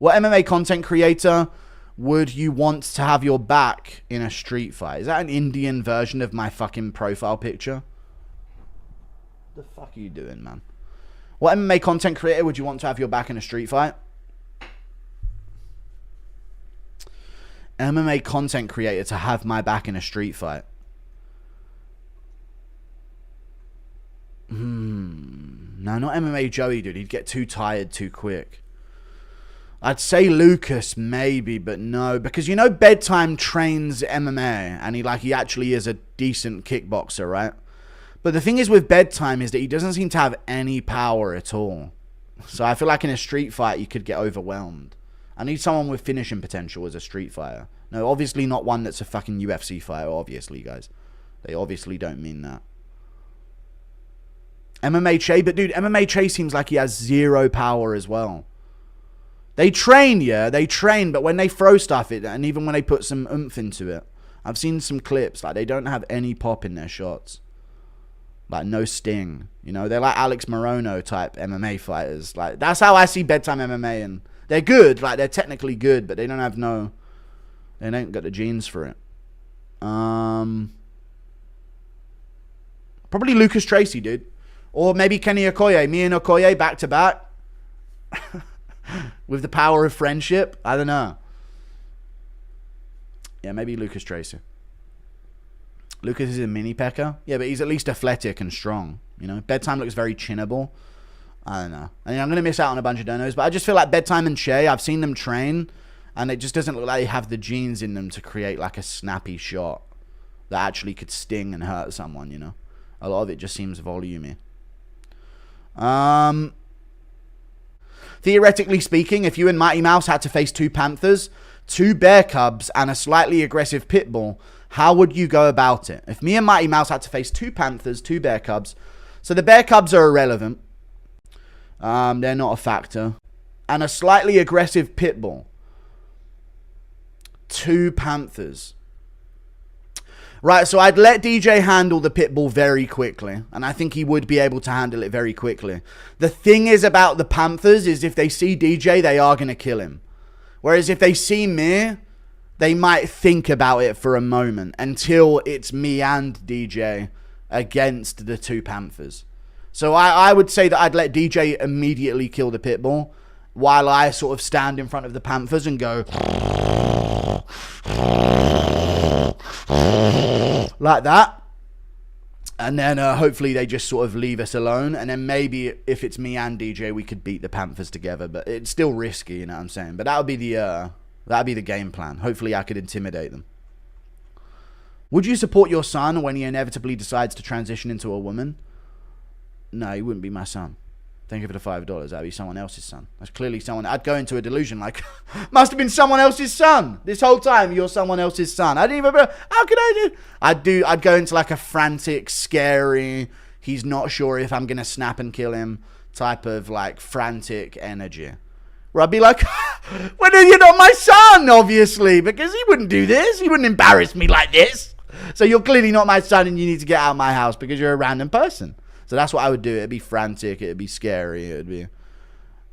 What MMA content creator would you want to have your back in a street fight? Is that an Indian version of my fucking profile picture? The fuck are you doing, man? What MMA content creator would you want to have your back in a street fight? MMA content creator to have my back in a street fight. No, not MMA Joey, dude. He'd get too tired too quick. I'd say Lucas, maybe, but no. Because, you know, Bedtime trains MMA, and he actually is a decent kickboxer, right? But the thing is with Bedtime is that he doesn't seem to have any power at all. So I feel like in a street fight, you could get overwhelmed. I need someone with finishing potential as a street fighter. No, obviously not one that's a fucking UFC fighter, obviously, guys. They obviously don't mean that. MMA Che, but dude, MMA Che seems like he has zero power as well. They train, yeah, they train, but when they throw stuff, and even when they put some oomph into it, I've seen some clips, like, they don't have any pop in their shots. Like, no sting, you know? They're like Alex Morono type MMA fighters. Like, that's how I see Bedtime MMA, and they're good, like, they're technically good, but they don't have they don't got the genes for it. Probably Lucas Tracy, dude. Or maybe Kenny Okoye. Me and Okoye back to back. With the power of friendship. I don't know. Yeah, maybe Lucas Tracy. Lucas is a mini pecker. Yeah, but he's at least athletic and strong. You know, Bedtime looks very chinnable. I don't know. I mean, I'm going to miss out on a bunch of donos, but I just feel like Bedtime and Che, I've seen them train, and it just doesn't look like they have the genes in them to create like a snappy shot that actually could sting and hurt someone, you know. A lot of it just seems volumey. Theoretically speaking, if you and Mighty Mouse had to face 2 Panthers, 2 bear cubs, and a slightly aggressive pit bull, how would you go about it? If me and Mighty Mouse had to face 2 Panthers, 2 bear cubs, so the bear cubs are irrelevant. They're not a factor. And a slightly aggressive pit bull. 2 Panthers. Right, so I'd let DJ handle the pit bull very quickly. And I think he would be able to handle it very quickly. The thing is about the Panthers is if they see DJ, they are going to kill him. Whereas if they see me, they might think about it for a moment until it's me and DJ against the 2 Panthers. So I would say that I'd let DJ immediately kill the pit bull while I sort of stand in front of the Panthers and go like that, and then hopefully they just sort of leave us alone, and then maybe if it's me and DJ we could beat the Panthers together, but it's still risky, you know what I'm saying? But that would be the game plan. Hopefully I could intimidate them. Would you support your son when he inevitably decides to transition into a woman? No, he wouldn't be my son. Thank you for the $5. That'd be someone else's son. That's clearly someone. I'd go into a delusion like, must have been someone else's son. This whole time, you're someone else's son. I didn't even, how could I do? I'd go into like a frantic, scary, he's not sure if I'm going to snap and kill him type of like frantic energy. Where I'd be like, well, you're not my son, obviously, because he wouldn't do this. He wouldn't embarrass me like this. So you're clearly not my son and you need to get out of my house because you're a random person. So that's what I would do. It'd be frantic. It'd be scary. It'd be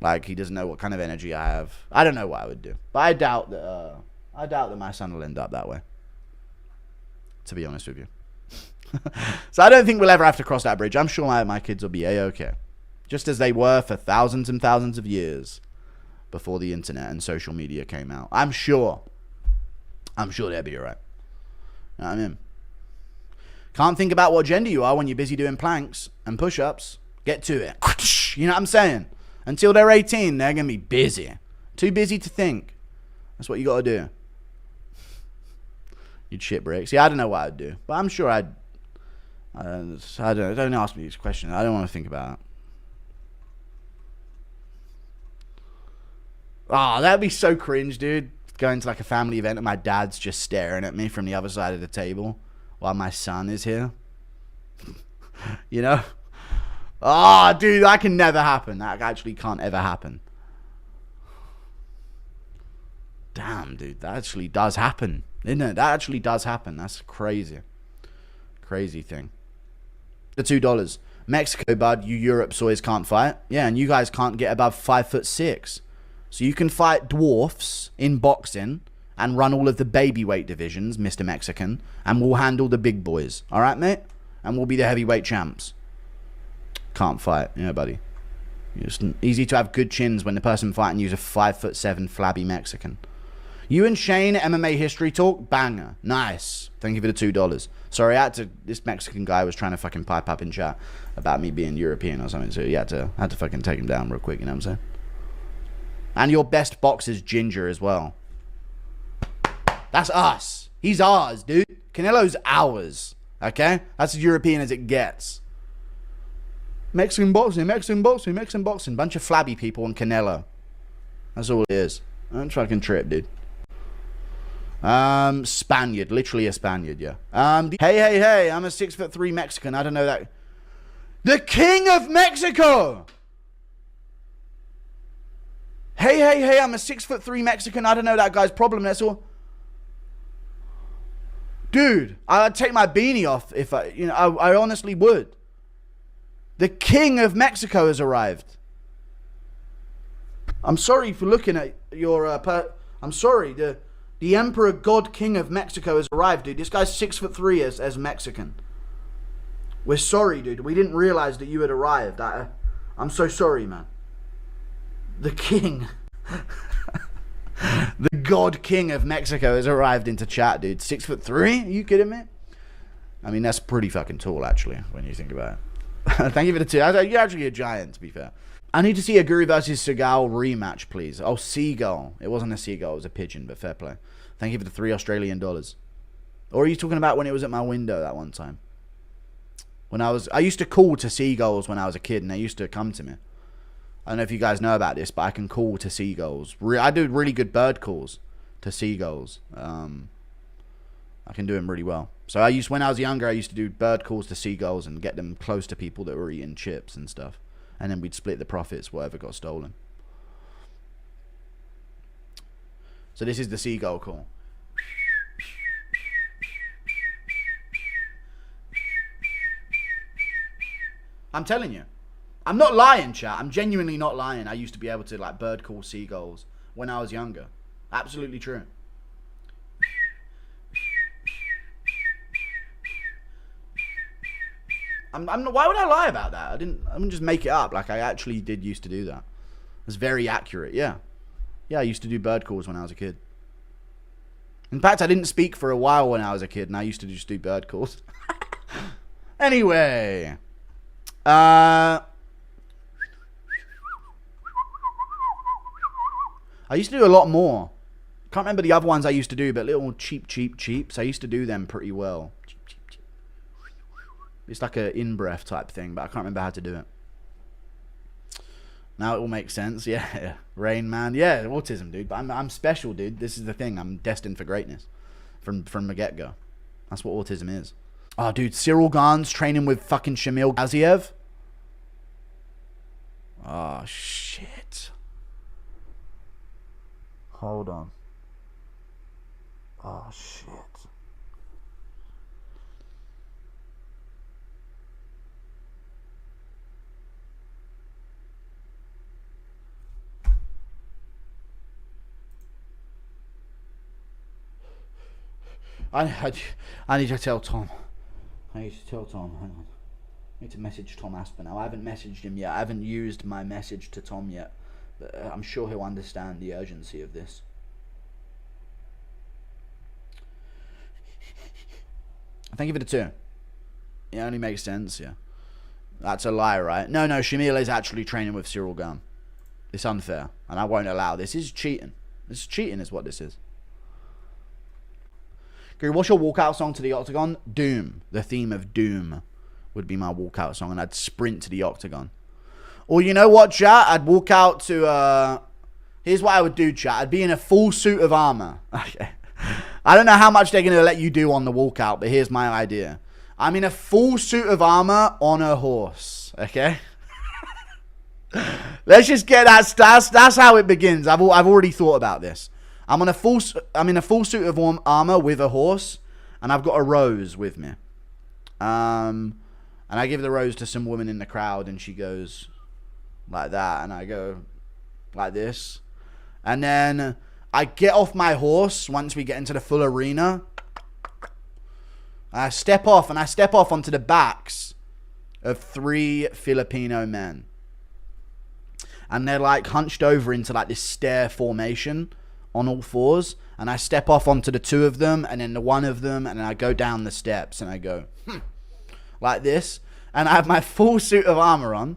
like he doesn't know what kind of energy I have. I don't know what I would do, but I doubt that my son will end up that way. To be honest with you, so I don't think we'll ever have to cross that bridge. I'm sure my kids will be a-okay, just as they were for thousands and thousands of years before the internet and social media came out. I'm sure they'll be alright. You know what I mean? Can't think about what gender you are when you're busy doing planks and push-ups. Get to it. You know what I'm saying? Until they're 18, they're going to be busy. Too busy to think. That's what you got to do. You'd shit bricks. Yeah, I don't know what I'd do. But I'm sure I don't know. Don't ask me these questions. I don't want to think about it. Oh, that'd be so cringe, dude. Going to like a family event and my dad's just staring at me from the other side of the table while my son is here. You know? Oh, dude, that can never happen. That actually can't ever happen. Damn, dude, that actually does happen. Isn't it? That actually does happen. That's crazy. Crazy thing. The $2. Mexico, bud, you Europe soys can't fight. Yeah, and you guys can't get above 5'6". So you can fight dwarfs in boxing and run all of the baby weight divisions, Mr. Mexican, and we'll handle the big boys. All right, mate? And we'll be the heavyweight champs. Can't fight. Yeah, buddy. It's easy to have good chins when the person fighting you is a 5'7" flabby Mexican. You and Shane, MMA history talk, banger. Nice. Thank you for the $2. Sorry, this Mexican guy was trying to fucking pipe up in chat about me being European or something, so you had to fucking take him down real quick, you know what I'm saying? And your best boxer's Ginger as well. That's us. He's ours, dude. Canelo's ours. Okay? That's as European as it gets. Mexican boxing. Bunch of flabby people and Canelo. That's all it is. Don't fucking trip, dude. Spaniard. Literally a Spaniard, yeah. Hey, I'm a 6'3" Mexican. I don't know that. The King of Mexico! Hey, I'm a 6'3" Mexican. I don't know that guy's problem. That's all. Dude, I'd take my beanie off if I honestly would. The King of Mexico has arrived. I'm sorry for looking at your, I'm sorry, the Emperor God King of Mexico has arrived, dude. This guy's 6'3" as Mexican. We're sorry, dude. We didn't realize that you had arrived. I'm so sorry, man. The King. The God King of Mexico has arrived into chat, dude. 6'3"? Are you kidding me? I mean, that's pretty fucking tall, actually, when you think about it. Thank you for the 2. You're actually a giant, to be fair. I need to see a Guru versus Seagull rematch, please. Oh, Seagull. It wasn't a seagull, it was a pigeon, but fair play. Thank you for the $3 Australian. Or are you talking about when it was at my window that one time? I used to call to seagulls when I was a kid, and they used to come to me. I don't know if you guys know about this, but I can call to seagulls. I do really good bird calls to seagulls. I can do them really well. So when I was younger, I used to do bird calls to seagulls and get them close to people that were eating chips and stuff. And then we'd split the profits, whatever got stolen. So this is the seagull call. I'm telling you. I'm not lying, chat. I'm genuinely not lying. I used to be able to bird call seagulls when I was younger. Absolutely true. Why would I lie about that? I wouldn't just make it up. I actually did used to do that. It's very accurate, yeah. Yeah, I used to do bird calls when I was a kid. In fact, I didn't speak for a while when I was a kid, and I used to just do bird calls. Anyway. I used to do a lot more. Can't remember the other ones I used to do, but little cheaps. I used to do them pretty well. It's like a in-breath type thing, but I can't remember how to do it. Now it all makes sense. Yeah. Rain Man. Yeah, autism, dude. But I'm special, dude. This is the thing. I'm destined for greatness from the get-go. That's what autism is. Oh, dude. Cyril Gane's training with fucking Shamil Gaziev. Oh, shit. Hold on. Oh, shit. I need to tell Tom. Hang on. I need to message Tom Aspinall. I haven't messaged him yet. I haven't used my message to Tom yet. But I'm sure he'll understand the urgency of this. Thank you for the 2. It only makes sense, yeah. That's a lie, right? No, Shamil is actually training with Cyril Gane. It's unfair. And I won't allow this. This is cheating. This is cheating is what this is. Guru, what's your walkout song to the octagon? Doom. The theme of Doom would be my walkout song, and I'd sprint to the octagon. Or you know what, chat? I'd walk out to, here's what I would do, chat. I'd be in a full suit of armor. Okay. I don't know how much they're going to let you do on the walkout, but here's my idea. I'm in a full suit of armor on a horse, okay? Let's just get that's how it begins. I've already thought about this. I'm in a full suit of armor with a horse, and I've got a rose with me. And I give the rose to some woman in the crowd, and she goes like that, and I go like this, And then I get off my horse once we get into the full arena. I step off onto the backs of 3 Filipino men. And they're like hunched over into like this stair formation on all fours. And I step off onto the 2 of them and then the 1 of them. And then I go down the steps and I go like this. And I have my full suit of armor on.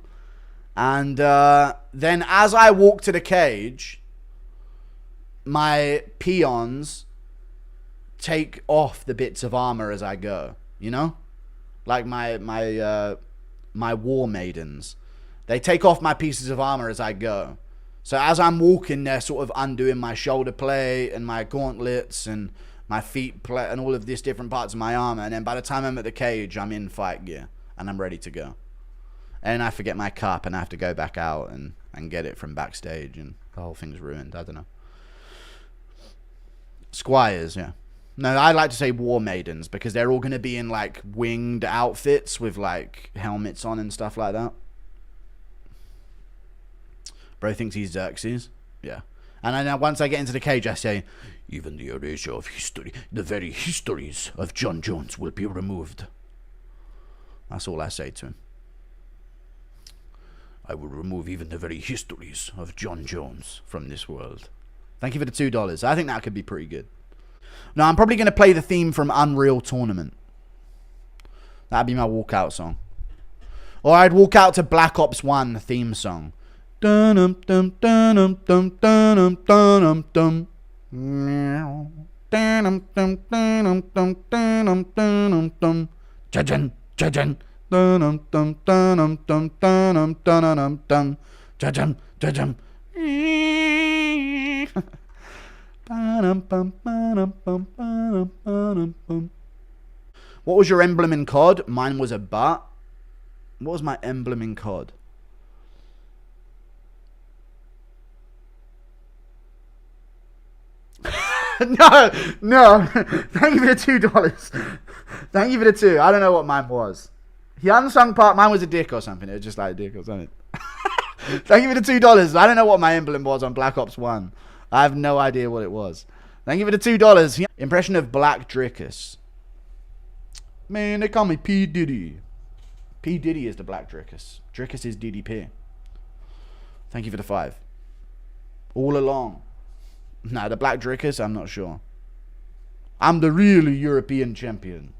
And then as I walk to the cage, my peons take off the bits of armor as I go, you know, like my war maidens. They take off my pieces of armor as I go. So as I'm walking, they're sort of undoing my shoulder plate and my gauntlets and my feet plate and all of these different parts of my armor. And then by the time I'm at the cage, I'm in fight gear and I'm ready to go. And I forget my cup and I have to go back out and get it from backstage and the whole thing's ruined. I don't know. Squires, yeah. No, I like to say war maidens because they're all going to be in like winged outfits with like helmets on and stuff like that. Bro thinks he's Xerxes. Yeah. And then once I get into the cage, I say, even the erasure of history, the very histories of John Jones will be removed. That's all I say to him. I will remove even the very histories of John Jones from this world. Thank you for the $2. I think that could be pretty good. Now, I'm probably going to play the theme from Unreal Tournament. That'd be my walkout song. Or I'd walk out to Black Ops 1 theme song. Dun dum dum dum dum dum dum dum dum. Dun dum dum dum dum dum dum. Jajan jajan. Dun dum dum dum dum dum dum. Jajan jajan. What was your emblem in COD? Mine was a butt. What was my emblem in COD? No. Thank you for the $2. Thank you for the 2. I don't know what mine was. The unsung part, mine was a dick or something. It was just like a dick or something. Thank you for the $2. I don't know what my emblem was on Black Ops 1. I have no idea what it was. Thank you for the $2. Impression of Black Drickus. Man, they call me P. Diddy. P. Diddy is the Black Drickus. Drickus is DDP. Thank you for the 5. All along. No, the Black Drickus, I'm not sure. I'm the real European champion.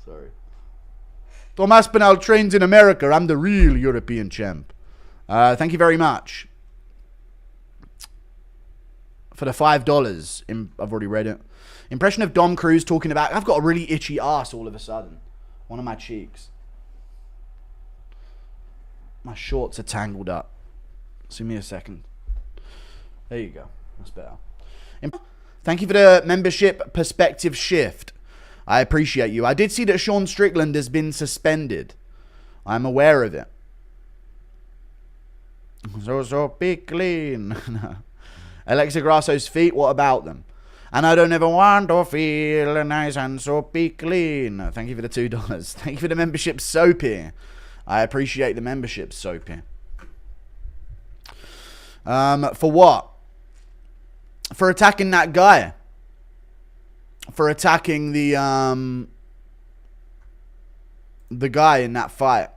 Sorry. Thomas Pinal trains in America. I'm the real European champ. Thank you very much. For the $5. I've already read it. Impression of Dom Cruz talking about, I've got a really itchy ass all of a sudden. One of my cheeks. My shorts are tangled up. See me a second. There you go. That's better. Thank you for the membership perspective shift. I appreciate you. I did see that Sean Strickland has been suspended. I'm aware of it. So be clean. Alexa Grasso's feet, what about them? And I don't ever want to feel nice and soapy clean. Thank you for the $2. Thank you for the membership, Soapy. I appreciate the membership, Soapy. For what? For attacking that guy. For attacking the guy in that fight.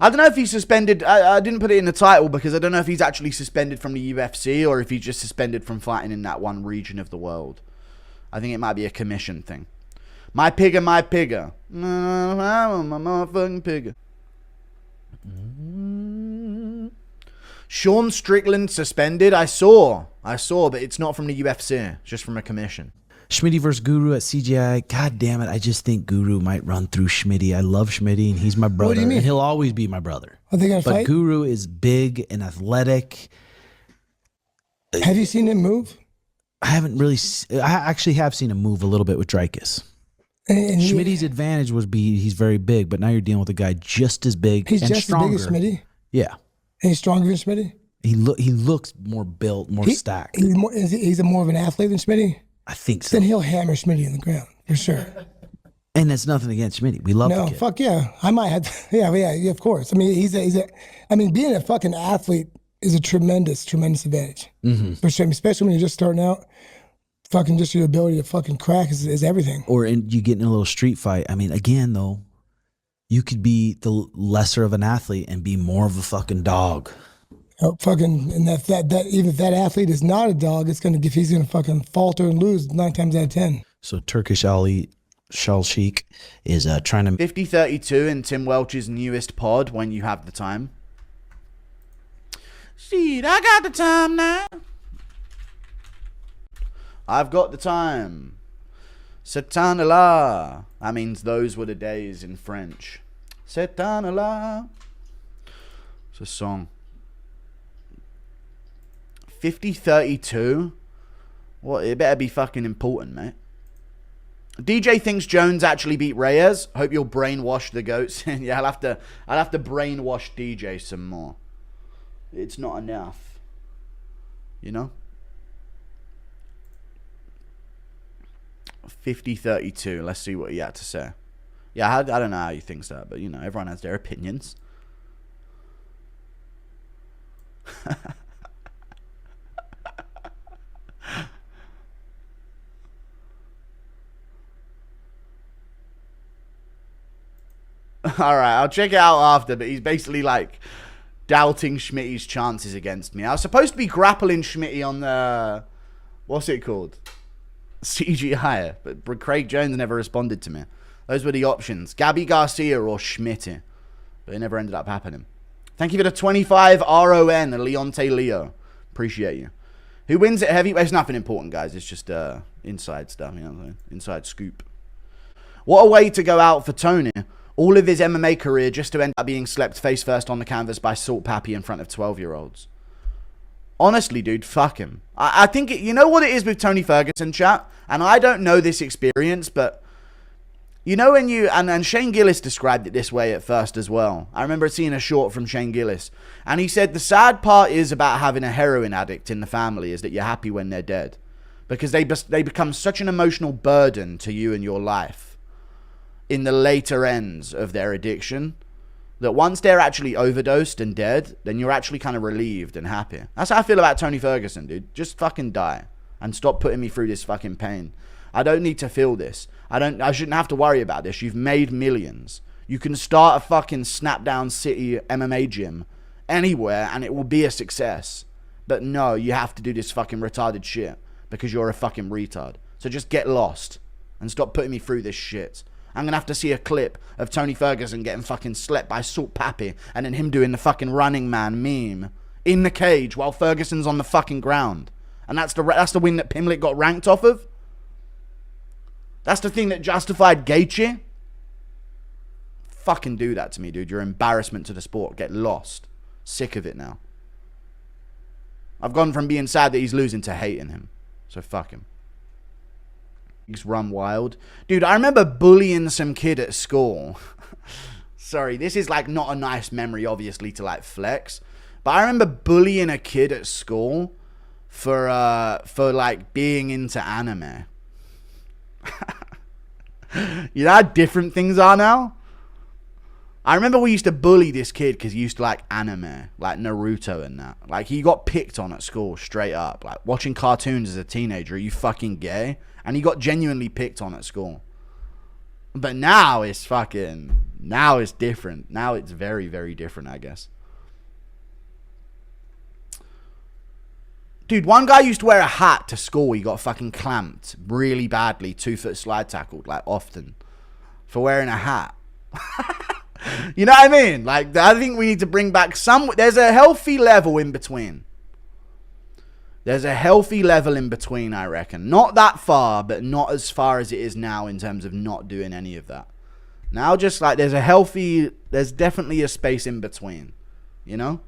I don't know if he's suspended. I didn't put it in the title because I don't know if he's actually suspended from the UFC or if he's just suspended from fighting in that one region of the world. I think it might be a commission thing. My pigger, my pigger. My motherfucking pigger. Sean Strickland suspended. I saw, but it's not from the UFC. It's just from a commission. Schmitty versus Guru at CGI. God damn it. I just think Guru might run through Schmitty. I love Schmitty, and he's my brother. What do you mean? And he'll always be my brother. Are they going to fight? But Guru is big and athletic. Have you seen him move? I haven't really. I actually have seen him move a little bit with Dreykus. And Schmitty's advantage was he's very big, but now you're dealing with a guy just as big and just stronger. He's just as big as Schmitty? Yeah. And he's stronger than Schmitty? He looks more built, more stacked. He's more of an athlete than Schmitty. I think so. Then he'll hammer Schmitty in the ground for sure. And it's nothing against Schmitty. We love the kid. Fuck yeah. I might have to, yeah, of course. I mean, I mean, being a fucking athlete is a tremendous advantage. For sure. Especially when you're just starting out. Fucking just your ability to fucking crack is everything. Or you get in a little street fight. I mean, again, though, you could be the lesser of an athlete and be more of a fucking dog. Oh, fucking, and that even if that athlete is not a dog, he's gonna fucking falter and lose 9 times out of 10. So Turkish Ali Shal Sheikh is trying to 50-32 in Tim Welch's newest pod when you have the time. Shit, I got the time now. I've got the time. Setanala. That means those were the days in French. Setanala. It's a song. 50-32. What? It better be fucking important, mate. DJ thinks Jones actually beat Reyes. Hope you'll brainwash the goats. Yeah, I'll have to brainwash DJ some more. It's not enough. You know? 50-32. Let's see what he had to say. Yeah, I don't know how he thinks that, but you know, everyone has their opinions. Alright, I'll check it out after, but he's basically like doubting Schmitty's chances against me. I was supposed to be grappling Schmitty on the, what's it called? CGI, but Craig Jones never responded to me. Those were the options. Gabby Garcia or Schmitty. But it never ended up happening. Thank you for the 25 RON, Leonte Leo. Appreciate you. Who wins at heavyweight? It's nothing important, guys. It's just inside stuff, you know what I'm saying? Inside scoop. What a way to go out for Tony. All of his MMA career just to end up being slept face first on the canvas by Salt Pappy in front of 12-year-olds. Honestly, dude, fuck him. I think, you know what it is with Tony Ferguson, chat? And I don't know this experience, but you know when you, and Shane Gillis described it this way at first as well. I remember seeing a short from Shane Gillis. And he said the sad part is about having a heroin addict in the family is that you're happy when they're dead. Because they become such an emotional burden to you and your life in the later ends of their addiction, that once they're actually overdosed and dead, then you're actually kind of relieved and happy. That's how I feel about Tony Ferguson, dude. Just fucking die and stop putting me through this fucking pain. I don't need to feel this. I shouldn't have to worry about this. You've made millions. You can start a fucking Snapdown City MMA gym anywhere and it will be a success. But no, you have to do this fucking retarded shit because you're a fucking retard. So just get lost and stop putting me through this shit. I'm going to have to see a clip of Tony Ferguson getting fucking slept by Salt Pappy and then him doing the fucking Running Man meme in the cage while Ferguson's on the fucking ground. And that's the win that Pimlet got ranked off of? That's the thing that justified Gaethje? Fucking do that to me, dude. You're an embarrassment to the sport. Get lost. Sick of it now. I've gone from being sad that he's losing to hating him. So fuck him. Run wild. Dude, I remember bullying some kid at school. Sorry, this is like not a nice memory, obviously, to like flex. But I remember bullying a kid at school for like being into anime. You know how different things are now? I remember we used to bully this kid because he used to like anime, like Naruto and that. Like, he got picked on at school straight up. Like, watching cartoons as a teenager, are you fucking gay? And he got genuinely picked on at school. But now it's different. Now it's very, very different, I guess. Dude, one guy used to wear a hat to school. He got fucking clamped really badly, 2-foot slide tackled, like often, for wearing a hat. You know what I mean? Like, I think we need to bring back there's a healthy level in between. There's a healthy level in between, I reckon. Not that far, but not as far as it is now in terms of not doing any of that. Now, just like, there's definitely a space in between, you know?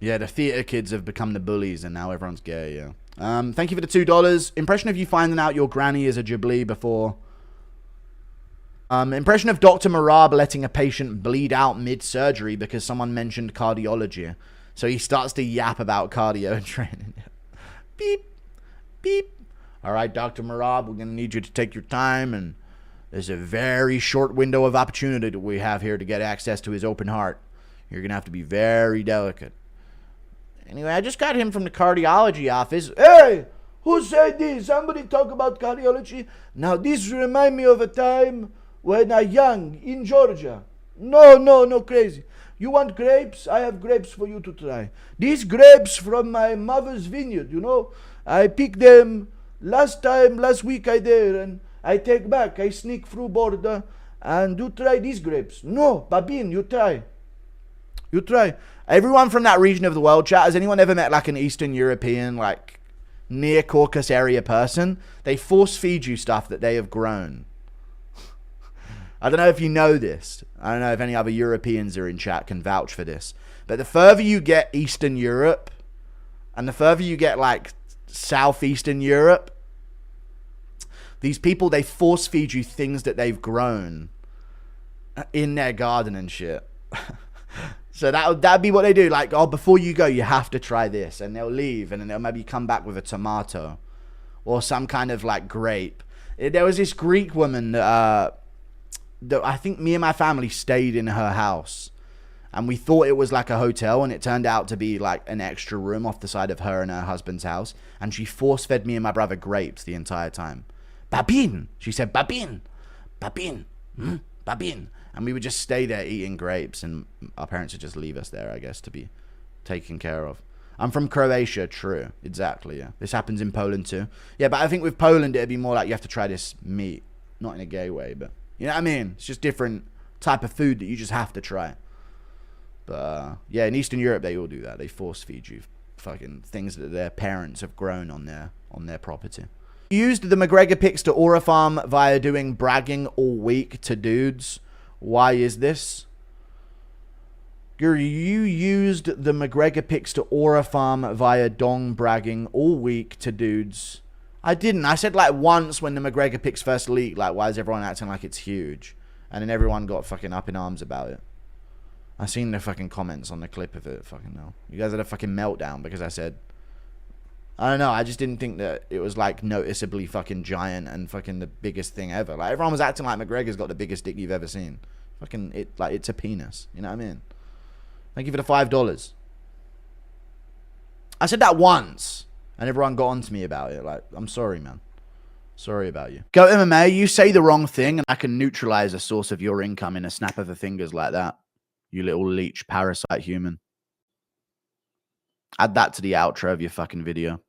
Yeah, the theater kids have become the bullies and now everyone's gay, yeah. Thank you for the $2. Impression of you finding out your granny is a Ghibli before. Impression of Dr. Marab letting a patient bleed out mid-surgery because someone mentioned cardiology. So he starts to yap about cardio and training. Beep, beep. All right, Dr. Marab, we're going to need you to take your time, and there's a very short window of opportunity that we have here to get access to his open heart. You're going to have to be very delicate. Anyway, I just got him from the cardiology office. Hey, who said this? Somebody talk about cardiology? Now, this remind me of a time when I young in Georgia. No, crazy. You want grapes? I have grapes for you to try. These grapes from my mother's vineyard, you know. I picked them last week I there, and I take back. I sneak through border, and you try these grapes. No, Babin, you try. You try. Everyone from that region of the world, chat, has anyone ever met like an Eastern European, like near Caucasus area person? They force feed you stuff that they have grown. I don't know if you know this. I don't know if any other Europeans are in chat can vouch for this. But the further you get Eastern Europe, and the further you get like Southeastern Europe, these people, they force feed you things that they've grown in their garden and shit. So that'd be what they do. Like, oh, before you go, you have to try this. And they'll leave, and then they'll maybe come back with a tomato or some kind of like grape. There was this Greek woman that I think me and my family stayed in her house, and we thought it was like a hotel, and it turned out to be like an extra room off the side of her and her husband's house. And she force fed me and my brother grapes the entire time. Babin, she said, Babin, Babin. And we would just stay there eating grapes, and our parents would just leave us there, I guess, to be taken care of. I'm from Croatia, true, exactly, yeah. This happens in Poland too. Yeah, but I think with Poland, it'd be more like you have to try this meat, not in a gay way, but you know what I mean? It's just different type of food that you just have to try. But yeah, in Eastern Europe, they all do that. They force feed you fucking things that their parents have grown on their property. You used the McGregor pics to Aura Farm via doing bragging all week to dudes. Why is this? You used the McGregor pics to Aura Farm via dong bragging all week to dudes. I didn't. I said like once when the McGregor pics first leaked, like, why is everyone acting like it's huge? And then everyone got fucking up in arms about it. I seen the fucking comments on the clip of it. Fucking hell. You guys had a fucking meltdown because I said, I don't know. I just didn't think that it was like noticeably fucking giant and fucking the biggest thing ever. Like everyone was acting like McGregor's got the biggest dick you've ever seen. Fucking it, like it's a penis. You know what I mean? Thank you for the $5. I said that once, and everyone got on to me about it. Like, I'm sorry, man. Sorry about you. Go MMA. You say the wrong thing, and I can neutralize a source of your income in a snap of the fingers like that. You little leech parasite human. Add that to the outro of your fucking video.